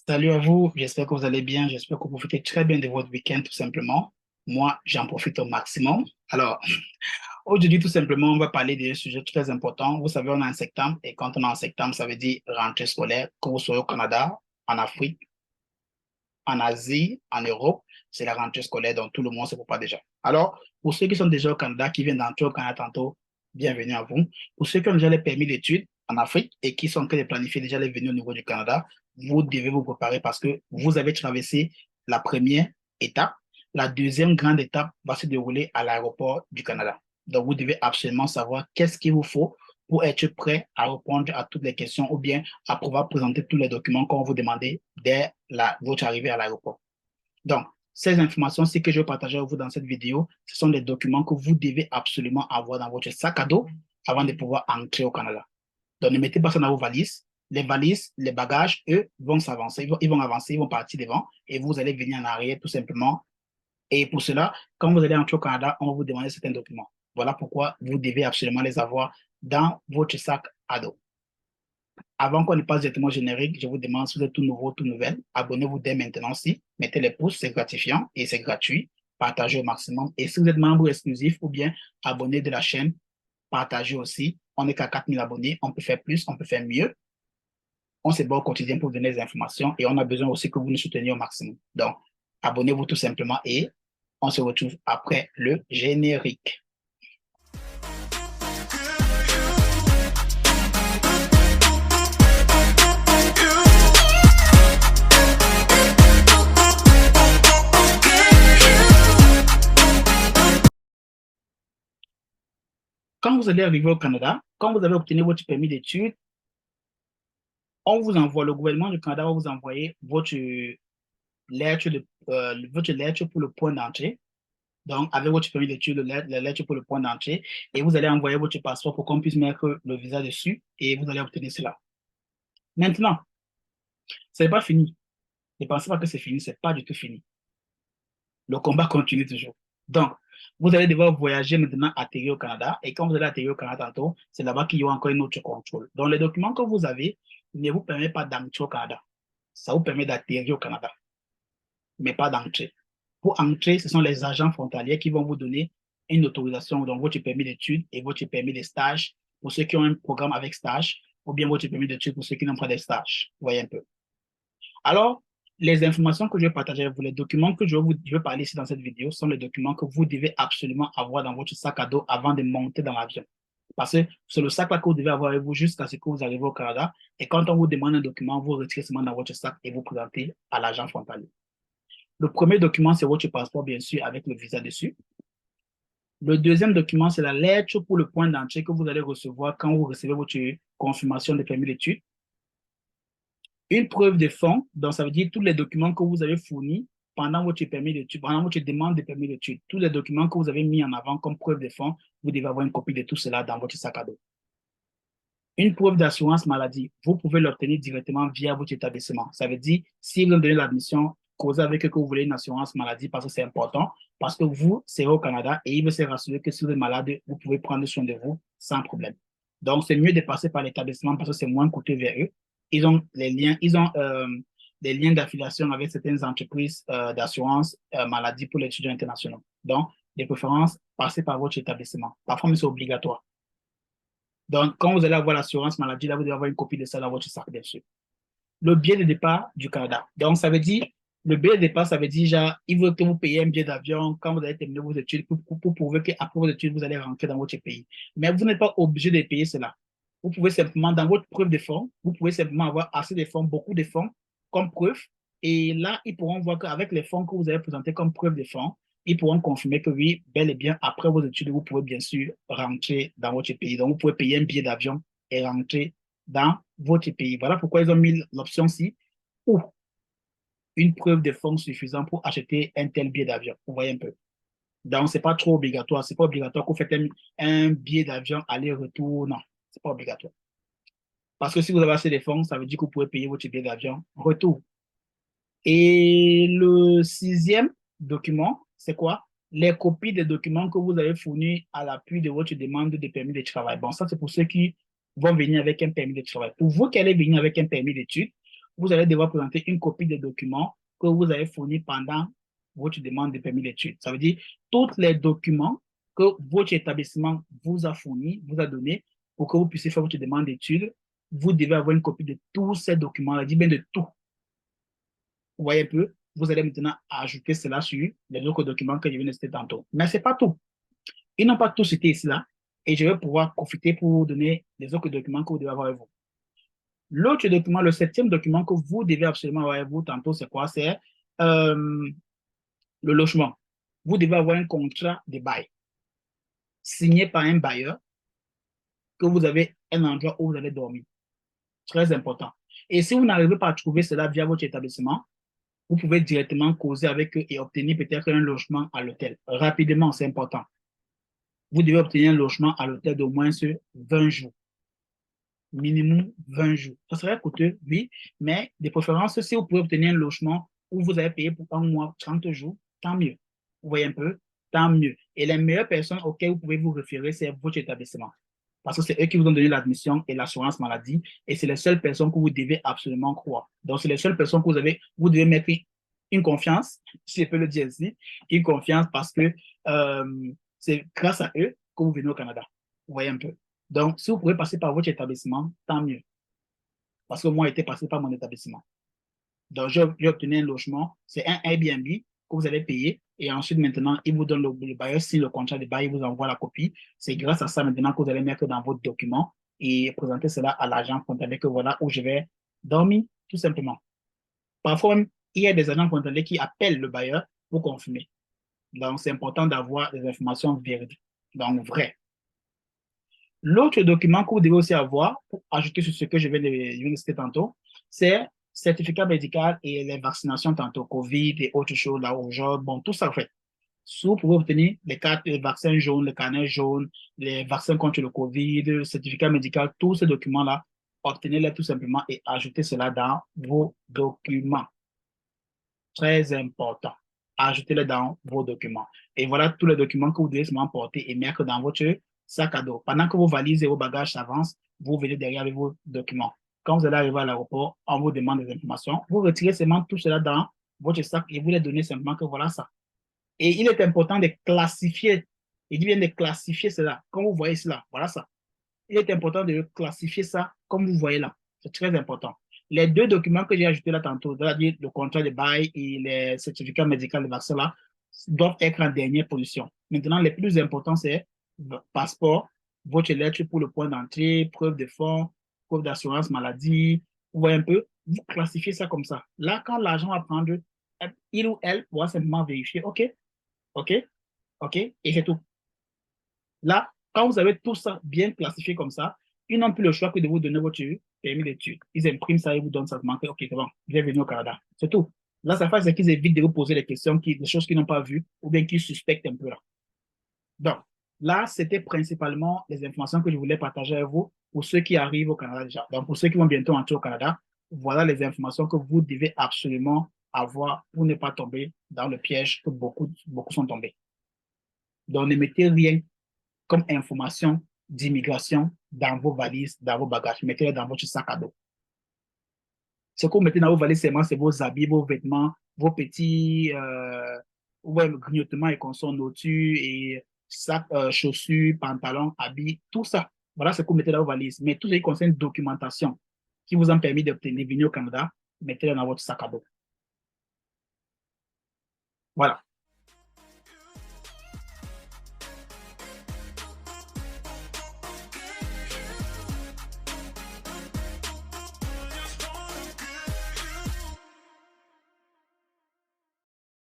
Salut à vous, j'espère que vous allez bien, j'espère que vous profitez très bien de votre week-end tout simplement. Moi, j'en profite au maximum. Alors, aujourd'hui tout simplement, on va parler d'un sujet très important. Vous savez, on est en septembre et quand on est en septembre, ça veut dire rentrée scolaire, que vous soyez au Canada, en Afrique, en Asie, en Europe, c'est la rentrée scolaire, donc tout le monde se prépare déjà. Alors, pour ceux qui sont déjà au Canada, qui viennent d'entrer au Canada tantôt, bienvenue à vous. Pour ceux qui ont déjà les permis d'études en Afrique et qui sont en train de planifier déjà les venues au niveau du Canada, vous devez vous préparer parce que vous avez traversé la première étape. La deuxième grande étape va se dérouler à l'aéroport du Canada. Donc, vous devez absolument savoir qu'est-ce qu'il vous faut pour être prêt à répondre à toutes les questions ou bien à pouvoir présenter tous les documents qu'on va vous demander dès votre arrivée à l'aéroport. Donc, ces informations, ce que je vais partager avec vous dans cette vidéo, ce sont des documents que vous devez absolument avoir dans votre sac à dos avant de pouvoir entrer au Canada. Donc, ne mettez pas ça dans vos valises. Les valises, les bagages, eux, vont s'avancer. Ils vont avancer, ils vont partir devant et vous allez venir en arrière tout simplement. Et pour cela, quand vous allez entrer au Canada, on va vous demander certains documents. Voilà pourquoi vous devez absolument les avoir dans votre sac à dos. Avant qu'on ne passe directement au générique, je vous demande si vous êtes tout nouveau, tout nouvelle, abonnez-vous dès maintenant si, mettez les pouces, c'est gratifiant et c'est gratuit. Partagez au maximum. Et si vous êtes membre exclusif ou bien abonné de la chaîne, partagez aussi. On n'est qu'à 4000 abonnés, on peut faire plus, on peut faire mieux. On se bat au quotidien pour vous donner des informations et on a besoin aussi que vous nous souteniez au maximum. Donc, abonnez-vous tout simplement et on se retrouve après le générique. Quand vous allez arriver au Canada, quand vous avez obtenu votre permis d'études, on vous envoie, le gouvernement du Canada va vous envoyer votre lettre pour le point d'entrée. Donc, avec votre permis d'études, la lettre pour le point d'entrée, et vous allez envoyer votre passeport pour qu'on puisse mettre le visa dessus, et vous allez obtenir cela. Maintenant, ce n'est pas fini. Ne pensez pas que c'est fini, ce n'est pas du tout fini. Le combat continue toujours. Donc, vous allez devoir voyager maintenant, atterrir au Canada, et quand vous allez atterrir au Canada tantôt, c'est là-bas qu'il y aura encore un autre contrôle. Donc, les documents que vous avez ne vous permettent pas d'entrer au Canada. Ça vous permet d'atterrir au Canada, mais pas d'entrer. Pour entrer, ce sont les agents frontaliers qui vont vous donner une autorisation, donc votre permis d'études et votre permis de stage pour ceux qui ont un programme avec stage, ou bien votre permis d'études pour ceux qui n'ont pas de stage. Vous voyez un peu. Alors, les informations que je vais partager avec vous, les documents que je vais parler ici dans cette vidéo, sont les documents que vous devez absolument avoir dans votre sac à dos avant de monter dans l'avion. Parce que c'est le sac là que vous devez avoir avec vous jusqu'à ce que vous arrivez au Canada. Et quand on vous demande un document, vous retirez seulement dans votre sac et vous présentez à l'agent frontalier. Le premier document, c'est votre passeport, bien sûr, avec le visa dessus. Le deuxième document, c'est la lettre pour le point d'entrée que vous allez recevoir quand vous recevez votre confirmation de permis d'études. Une preuve de fonds, donc ça veut dire tous les documents que vous avez fournis pendant votre permis d'études, pendant votre demande de permis d'études, tous les documents que vous avez mis en avant comme preuve de fonds, vous devez avoir une copie de tout cela dans votre sac à dos. Une preuve d'assurance maladie, vous pouvez l'obtenir directement via votre établissement. Ça veut dire, si vous donnez l'admission, causez avec eux que vous voulez une assurance maladie parce que c'est important, parce que vous, c'est au Canada et il veut se rassurer que si vous êtes malade, vous pouvez prendre soin de vous sans problème. Donc, c'est mieux de passer par l'établissement parce que c'est moins coûteux vers eux. Ils ont des liens d'affiliation avec certaines entreprises d'assurance maladie pour les étudiants internationaux. Donc, de préférence, passez par votre établissement. Parfois, mais c'est obligatoire. Donc, quand vous allez avoir l'assurance maladie, là, vous devez avoir une copie de ça dans votre sac, bien sûr. Le billet de départ du Canada. Donc, ça veut dire, le billet de départ, ça veut dire, genre, il veut que vous payiez un billet d'avion quand vous allez terminer vos études pour prouver qu'après vos études, vous allez rentrer dans votre pays. Mais vous n'êtes pas obligé de payer cela. Vous pouvez simplement, dans votre preuve de fonds, vous pouvez simplement avoir assez de fonds, beaucoup de fonds comme preuve. Et là, ils pourront voir qu'avec les fonds que vous avez présentés comme preuve de fonds, ils pourront confirmer que oui, bel et bien, après vos études, vous pouvez bien sûr rentrer dans votre pays. Donc, vous pouvez payer un billet d'avion et rentrer dans votre pays. Voilà pourquoi ils ont mis l'option-ci ou une preuve de fonds suffisant pour acheter un tel billet d'avion. Vous voyez un peu. Donc, ce n'est pas trop obligatoire. Ce n'est pas obligatoire que vous faites un billet d'avion aller-retour. Non, ce n'est pas obligatoire. Parce que si vous avez assez de fonds, ça veut dire que vous pouvez payer votre billet d'avion retour. Et le sixième document, c'est quoi? Les copies des documents que vous avez fournis à l'appui de votre demande de permis de travail. Bon, ça, c'est pour ceux qui vont venir avec un permis de travail. Pour vous qui allez venir avec un permis d'études, vous allez devoir présenter une copie des documents que vous avez fournis pendant votre demande de permis d'études. Ça veut dire tous les documents que votre établissement vous a fournis, vous a donné pour que vous puissiez faire votre demande d'études. Vous devez avoir une copie de tous ces documents-là, je dis bien de tout. Vous voyez un peu, vous allez maintenant ajouter cela sur les autres documents que je viens de citer tantôt. Mais ce n'est pas tout. Ils n'ont pas tout cité ici là et je vais pouvoir profiter pour vous donner les autres documents que vous devez avoir avec vous. L'autre document, le septième document que vous devez absolument avoir avec vous tantôt, c'est quoi? C'est le logement. Vous devez avoir un contrat de bail signé par un bailleur que vous avez un endroit où vous allez dormir. Très important. Et si vous n'arrivez pas à trouver cela via votre établissement, vous pouvez directement causer avec eux et obtenir peut-être un logement à l'hôtel. Rapidement, c'est important. Vous devez obtenir un logement à l'hôtel d'au moins 20 jours. Minimum 20 jours. Ça serait coûteux, oui, mais de préférence, si vous pouvez obtenir un logement où vous avez payé pour un mois, 30 jours, tant mieux. Vous voyez un peu? Tant mieux. Et les meilleures personnes auxquelles vous pouvez vous référer, c'est votre établissement. Parce que c'est eux qui vous ont donné l'admission et l'assurance maladie, et c'est les seules personnes que vous devez absolument croire. Donc, c'est les seules personnes que vous devez mettre une confiance, si je peux le dire ainsi, une confiance parce que c'est grâce à eux que vous venez au Canada. Vous voyez un peu? Donc, si vous pouvez passer par votre établissement, tant mieux. Parce que moi, j'ai été passé par mon établissement. Donc, j'ai obtenu un logement. C'est un Airbnb que vous allez payer. Et ensuite, maintenant, il vous donne le bailleur, si le contrat de bail, il vous envoie la copie. C'est grâce à ça maintenant que vous allez mettre dans votre document et présenter cela à l'agent frontalier que voilà où je vais dormir, tout simplement. Parfois, il y a des agents frontaliers qui appellent le bailleur pour confirmer. Donc, c'est important d'avoir des informations véridiques, donc vraies. L'autre document que vous devez aussi avoir, pour ajouter sur ce que je viens de citer tantôt, c'est certificat médical et les vaccinations tantôt, COVID et autres choses, là, genre, bon, tout ça, en fait. Si vous pouvez obtenir les cartes, les vaccins jaunes, les carnets jaunes, les vaccins contre le COVID, le certificat médical, tous ces documents-là, obtenez-les tout simplement et ajoutez cela dans vos documents. Très important. Ajoutez-les dans vos documents. Et voilà tous les documents que vous devez seulement porter et mettre dans votre sac à dos. Pendant que vos valises et vos bagages s'avancent, vous venez derrière avec vos documents. Quand vous allez arriver à l'aéroport, on vous demande des informations. Vous retirez seulement tout cela dans votre sac et vous les donnez simplement que voilà ça. Et il est important de classifier, il dit bien de classifier cela. Comme vous voyez cela, voilà ça. Il est important de classifier ça comme vous voyez là. C'est très important. Les deux documents que j'ai ajoutés là tantôt, c'est-à-dire le contrat de bail et les certificats médicaux de vaccin là, doivent être en dernière position. Maintenant, les plus importants, c'est votre passeport, votre lettre pour le point d'entrée, preuve de fonds, preuve d'assurance maladie. Vous voyez un peu, vous classifiez ça comme ça. Là, quand l'agent va prendre, il ou elle pourra simplement vérifier, OK, OK, OK, et c'est tout. Là, quand vous avez tout ça bien classifié comme ça, ils n'ont plus le choix que de vous donner votre permis d'études. Ils impriment ça et vous donnent ça. OK, c'est bon, bienvenue au Canada. C'est tout. Là, ça fait c'est qu'ils évitent de vous poser des questions, des choses qu'ils n'ont pas vues ou bien qu'ils suspectent un peu là. Donc, là, c'était principalement les informations que je voulais partager avec vous pour ceux qui arrivent au Canada déjà. Donc, pour ceux qui vont bientôt entrer au Canada, voilà les informations que vous devez absolument avoir pour ne pas tomber dans le piège que beaucoup sont tombés. Donc, ne mettez rien comme information d'immigration dans vos valises, dans vos bagages. Mettez-les dans votre sac à dos. Ce que vous mettez dans vos valises, c'est vos habits, vos vêtements, vos petits grignotements et consorts, notus et sacs, chaussures, pantalons, habits, tout ça. Voilà ce que vous mettez dans vos valises. Mais tout ce qui concerne documentation qui vous ont permis d'obtenir venir au Canada, mettez-les dans votre sac à dos. Voilà.